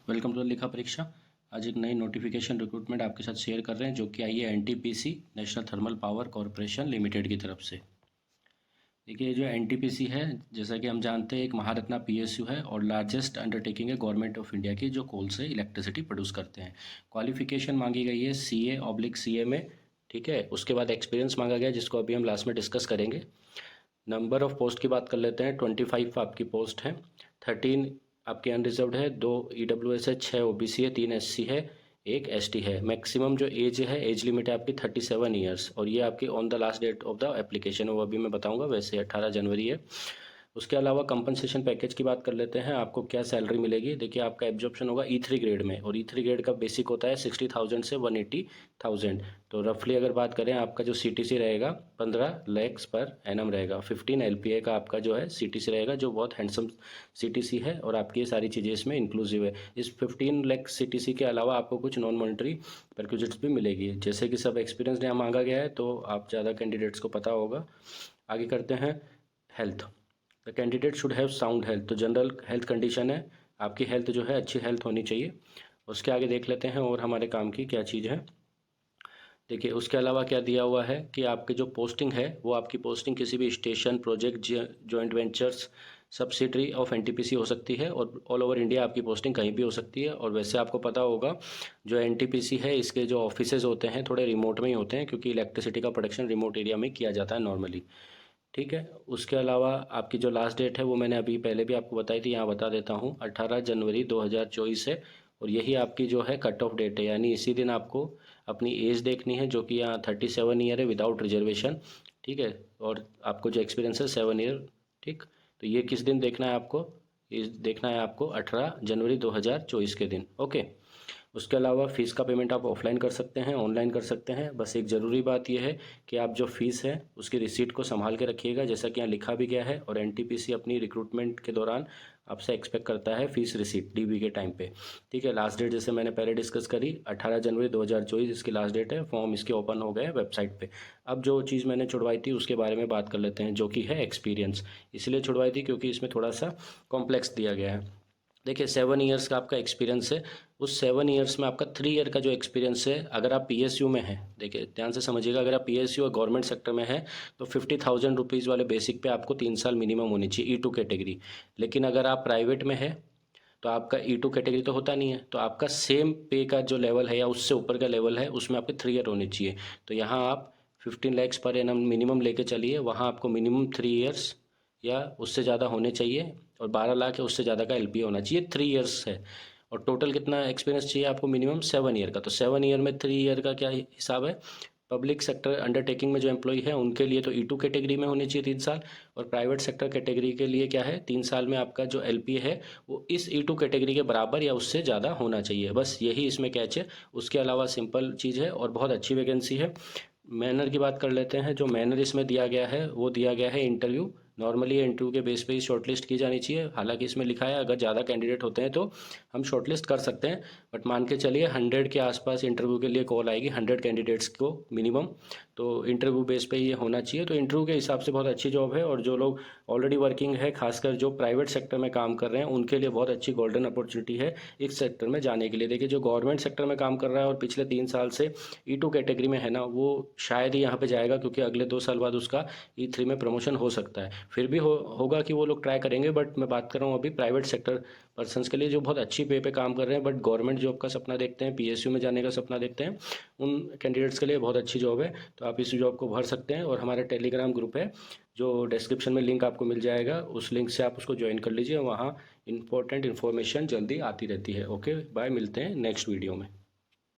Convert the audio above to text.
Welcome to लिखा परीक्षा। आज एक नई नोटिफिकेशन रिक्रूटमेंट आपके साथ शेयर कर रहे हैं जो कि आई है NTPC national thermal power corporation limited की तरफ से। देखिए, जो एनटीपीसी है, जैसा कि हम जानते हैं, एक महारत्ना पीएसयू है और लार्जेस्ट अंडरटेकिंग है गवर्नमेंट ऑफ इंडिया की, जो कोल से इलेक्ट्रिसिटी प्रोड्यूस करते हैं। क्वालिफिकेशन मांगी गई है CA/CA में, ठीक है। उसके बाद एक्सपीरियंस मांगा गया जिसको अभी हम लास्ट में डिस्कस करेंगे। नंबर ऑफ पोस्ट की बात कर लेते हैं। 25 आपकी पोस्ट है, 13 आपके अनरिजर्व्ड है, 2 EWS है, 6 OBC है, 3 SC है, 1 ST है। मैक्सिमम जो एज है, एज लिमिट है आपकी 37 ईयर्स, और ये आपकी on the last date of the application है वो अभी मैं बताऊंगा। वैसे 18 जनवरी है। उसके अलावा कंपनसेशन पैकेज की बात कर लेते हैं। आपको क्या सैलरी मिलेगी? देखिए, आपका एब्जॉर्प्शन होगा E3 ग्रेड में, और E3 ग्रेड का बेसिक होता है 60,000 से 180,000। तो रफली अगर बात करें, आपका जो CTC रहेगा 15 लाख पर एनम रहेगा। 15 LPA का आपका जो है CTC रहेगा, जो बहुत हैंडसम CTC है, और आपकी ये सारी चीज़ें इसमें इंक्लूसिव है। इस 15 लाख CTC के अलावा आपको कुछ नॉन मॉनिटरी परक्विजिट्स भी मिलेगी, जैसे कि सब एक्सपीरियंस यहाँ मांगा गया है, तो आप ज़्यादा कैंडिडेट्स को पता होगा। आगे करते हैं। Health, the candidate should have sound health. तो जनरल हेल्थ कंडीशन है, आपकी हेल्थ जो है अच्छी हेल्थ होनी चाहिए। उसके आगे देख लेते हैं और हमारे काम की क्या चीज़ है। देखिए, उसके अलावा क्या दिया हुआ है कि आपकी जो पोस्टिंग है वो आपकी पोस्टिंग किसी भी station, project, joint ventures, subsidiary of NTPC हो सकती है, और ऑल ओवर इंडिया आपकी पोस्टिंग कहीं भी हो सकती है। और वैसे आपको पता होगा, जो एनटीपीसी है इसके जो ऑफिसेज होते हैं थोड़े रिमोट में ही होते हैं, क्योंकि इलेक्ट्रिसिटी का प्रोडक्शन रिमोट एरिया में किया जाता है नॉर्मली, ठीक है। उसके अलावा आपकी जो लास्ट डेट है वो मैंने अभी पहले भी आपको बताई थी, यहाँ बता देता हूँ, 18 जनवरी 2024 है। और यही आपकी जो है कट ऑफ डेट है, यानी इसी दिन आपको अपनी एज देखनी है, जो कि यहाँ 37 ईयर है विदाउट रिजर्वेशन, ठीक है। और आपको जो एक्सपीरियंस है 7 ईयर, ठीक। तो ये किस दिन देखना है आपको? ये देखना है आपको 18 जनवरी 2024 के दिन, ओके। उसके अलावा फ़ीस का पेमेंट आप ऑफलाइन कर सकते हैं, ऑनलाइन कर सकते हैं। बस एक ज़रूरी बात यह है कि आप जो फ़ीस है उसकी रिसीट को संभाल के रखिएगा, जैसा कि यहाँ लिखा भी गया है। और एनटीपीसी अपनी रिक्रूटमेंट के दौरान आपसे एक्सपेक्ट करता है फ़ीस रिसीट DB के टाइम पे, ठीक है। लास्ट डेट जैसे मैंने पहले डिस्कस करी, 18 जनवरी 2024 इसकी लास्ट डेट है। फॉर्म इसके ओपन हो गए वेबसाइट पे। अब जो चीज़ मैंने छुड़वाई थी उसके बारे में बात कर लेते हैं, जो कि है एक्सपीरियंस। इसलिए छुड़वाई थी क्योंकि इसमें थोड़ा सा कॉम्प्लेक्स दिया गया है। देखिए, 7 ईयर्स का आपका एक्सपीरियंस है। उस 7 ईयर्स में आपका 3 ईयर का जो एक्सपीरियंस है, अगर आप PSU में हैं, देखिए ध्यान से समझिएगा, अगर आप PSU और गवर्नमेंट सेक्टर में है तो 50,000 रुपीज़ वाले बेसिक पे आपको 3 साल मिनिमम होनी चाहिए, E2 कैटेगरी। लेकिन अगर आप प्राइवेट में है तो आपका E2 कैटेगरी तो होता नहीं है, तो आपका सेम पे का जो लेवल है या उससे ऊपर का लेवल है उसमें आपके 3 ईयर होने चाहिए। तो यहाँ आप 15 लाख पर एनम मिनिमम लेके चलिए, वहाँ आपको मिनिमम 3 ईयर्स या उससे ज़्यादा होने चाहिए, और 12 लाख या उससे ज़्यादा का LPA होना चाहिए। 3 ईयर्स है, और टोटल कितना एक्सपीरियंस चाहिए आपको? मिनिमम 7 ईयर का। तो 7 ईयर में 3 ईयर का क्या हिसाब है? पब्लिक सेक्टर अंडरटेकिंग में जो एम्प्लॉय है उनके लिए तो E2 कैटेगरी में होनी चाहिए 3 साल, और प्राइवेट सेक्टर कैटेगरी के लिए क्या है, 3 साल में आपका जो LPA है वो इस E2 कैटेगरी के बराबर या उससे ज़्यादा होना चाहिए। बस यही इसमें कैच है। उसके अलावा सिंपल चीज़ है और बहुत अच्छी वैकेंसी है। मैनर की बात कर लेते हैं। जो मैनर इसमें दिया गया है वो दिया गया है इंटरव्यू। नॉर्मली इंटरव्यू के बेस पे ही शॉर्टलिस्ट की जानी चाहिए। हालांकि इसमें लिखा है अगर ज़्यादा कैंडिडेट होते हैं तो हम शॉर्टलिस्ट कर सकते हैं, बट मान के चलिए 100 के आसपास इंटरव्यू के लिए कॉल आएगी, 100 कैंडिडेट्स को मिनिमम। तो इंटरव्यू बेस पे ये होना चाहिए। तो इंटरव्यू के हिसाब से बहुत अच्छी जॉब है, और जो लोग ऑलरेडी वर्किंग है, खासकर जो प्राइवेट सेक्टर में काम कर रहे हैं, उनके लिए बहुत अच्छी गोल्डन अपॉर्चुनिटी है इस सेक्टर में जाने के लिए। देखिए, जो गवर्नमेंट सेक्टर में काम कर रहा है और पिछले 3 साल से E2 कैटेगरी में है ना, वो शायद ही यहाँ पे जाएगा, क्योंकि अगले 2 साल बाद उसका E3 में प्रमोशन हो सकता है। फिर भी होगा कि वो लोग ट्राई करेंगे, बट मैं बात कर रहा हूँ अभी प्राइवेट सेक्टर पर्सनस के लिए जो बहुत अच्छी पे काम कर रहे हैं, बट गवर्नमेंट जॉब का सपना देखते हैं, PSU में जाने का सपना देखते हैं, उन कैंडिडेट्स के लिए बहुत अच्छी जॉब है। तो आप इस जॉब को भर सकते हैं, और हमारा टेलीग्राम ग्रुप है जो डिस्क्रिप्शन में लिंक आपको मिल जाएगा, उस लिंक से आप उसको ज्वाइन कर लीजिए। वहाँ इंपॉर्टेंट इन्फॉर्मेशन जल्दी आती रहती है। ओके बाय, मिलते हैं नेक्स्ट वीडियो में।